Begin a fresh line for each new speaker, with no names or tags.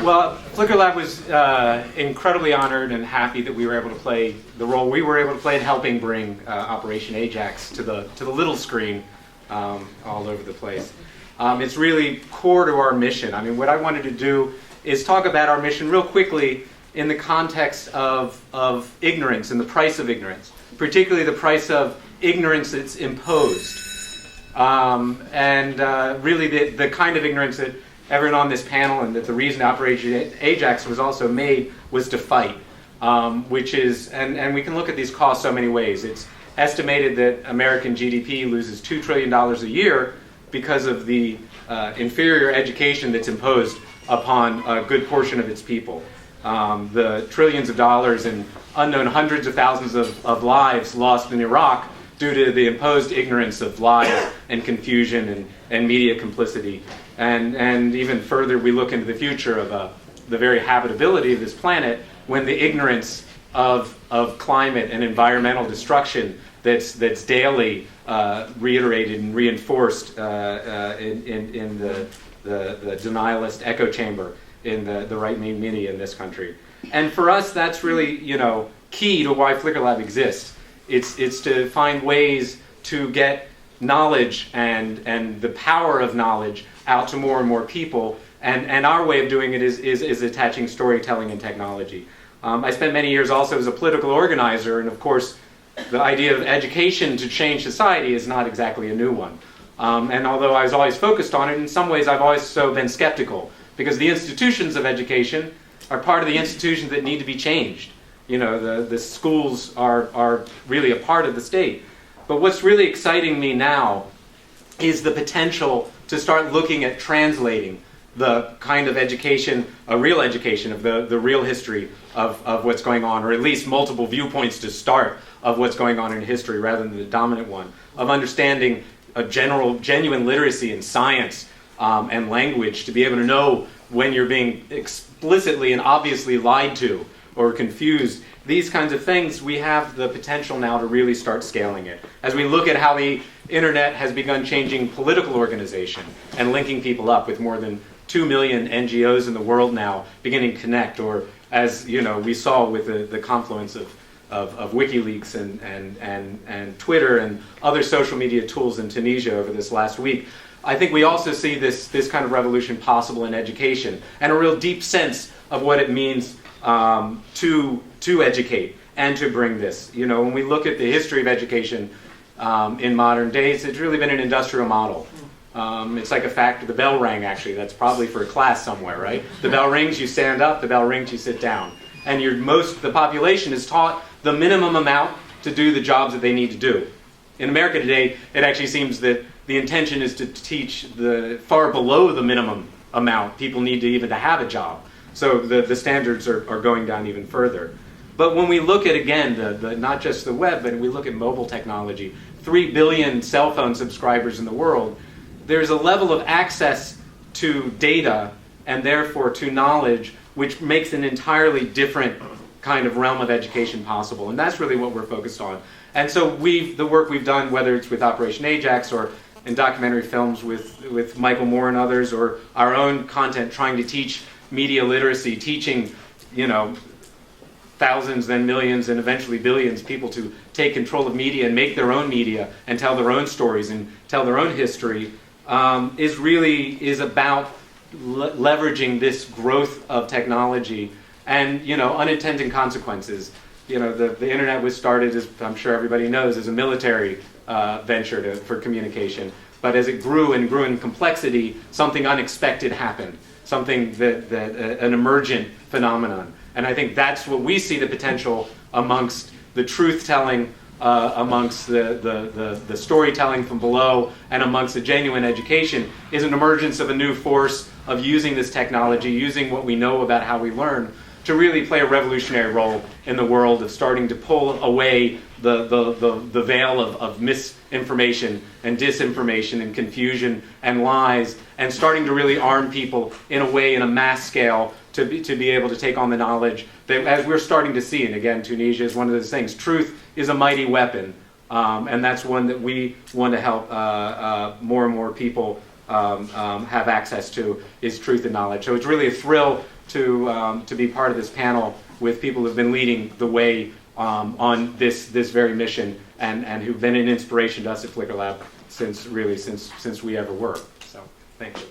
Well, Flickerlab was incredibly honored and happy that we were able to play the role we were able to play in helping bring Operation Ajax to the little screen all over the place. It's really core to our mission. I mean, what I wanted to do is talk about our mission real quickly in the context of ignorance and the price of ignorance, particularly the price of ignorance that's imposed. Really the kind of ignorance that everyone on this panel, and that the reason Operation Ajax was also made, was to fight, which is, and we can look at these costs so many ways. It's estimated that American GDP loses $2 trillion a year because of the inferior education that's imposed upon a good portion of its people. The trillions of dollars and unknown hundreds of thousands of lives lost in Iraq due to the imposed ignorance of lies and confusion and media complicity. And even further, we look into the future of the very habitability of this planet when the ignorance of climate and environmental destruction that's daily reiterated and reinforced in the denialist echo chamber in the right-wing media in this country. And for us, that's really, key to why Flickerlab exists. It's to find ways to get knowledge and the power of knowledge out to more and more people. And our way of doing it is attaching storytelling and technology. I spent many years also as a political organizer, and of course, the idea of education to change society is not exactly a new one. And although I was always focused on it, in some ways I've also been skeptical, because the institutions of education are part of the institutions that need to be changed. The schools are really a part of the state. But what's really exciting me now is the potential to start looking at translating the kind of education, a real education of the real history of what's going on, or at least multiple viewpoints to start of what's going on in history rather than the dominant one, of understanding a genuine literacy in science and language, to be able to know when you're being explicitly and obviously lied to or confused. These kinds of things, we have the potential now to really start scaling it. As we look at how the internet has begun changing political organization and linking people up with more than 2 million NGOs in the world now beginning to connect, or as we saw with the confluence of WikiLeaks and Twitter and other social media tools in Tunisia over this last week, I think we also see this kind of revolution possible in education, and a real deep sense of what it means to educate and to bring this. When we look at the history of education in modern days, it's really been an industrial model. It's like a factor. The bell rang, actually. That's probably for a class somewhere, right? The bell rings, you stand up. The bell rings, you sit down. And the population is taught the minimum amount to do the jobs that they need to do. In America today, it actually seems that the intention is to teach the far below the minimum amount people need to even to have a job. So the standards are going down even further. But when we look at, again, the not just the web, but we look at mobile technology, 3 billion cell phone subscribers in the world, there's a level of access to data and therefore to knowledge which makes an entirely different kind of realm of education possible. And that's really what we're focused on. And so the work we've done, whether it's with Operation Ajax or in documentary films with Michael Moore and others, or our own content trying to teach media literacy, teaching, thousands, then millions, and eventually billions people to take control of media and make their own media and tell their own stories and tell their own history, is about leveraging this growth of technology and unintended consequences. The internet was started, as I'm sure everybody knows, as a military venture for communication. But as it grew and grew in complexity, something unexpected happened. Something an emergent phenomenon. And I think that's what we see the potential amongst the truth-telling, amongst the storytelling from below, and amongst the genuine education, is an emergence of a new force of using this technology, using what we know about how we learn, to really play a revolutionary role in the world of starting to pull away the veil of misinformation and disinformation and confusion and lies, and starting to really arm people in a way, in a mass scale, to be able to take on the knowledge that, as we're starting to see, and again, Tunisia is one of those things, truth is a mighty weapon, and that's one that we want to help more and more people have access to, is truth and knowledge. So it's really a thrill to be part of this panel with people who've been leading the way on this very mission and who've been an inspiration to us at Flickerlab since we ever were. So thank you.